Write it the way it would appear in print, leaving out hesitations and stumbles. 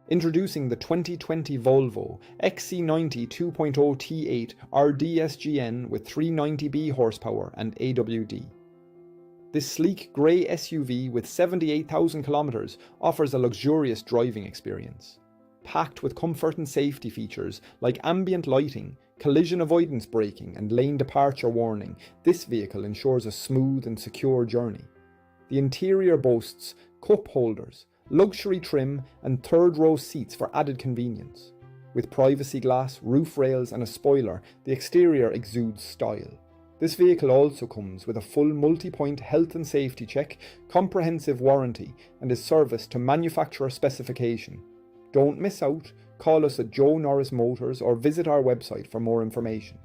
Introducing the 2020 Volvo Xc90 2.0 T8 R-dsgn with 390B horsepower and AWD. This sleek grey SUV with 78,000 kilometers offers a luxurious driving experience. Packed with comfort and safety features like ambient lighting, collision avoidance braking and lane departure warning, this vehicle ensures a smooth and secure journey. The interior boasts cup holders, luxury trim and third-row seats for added convenience. With privacy glass, roof rails and a spoiler, the exterior exudes style. This vehicle also comes with a full multi-point health and safety check, comprehensive warranty and is serviced to manufacturer specification. Don't miss out, call us at Joe Norris Motors or visit our website for more information.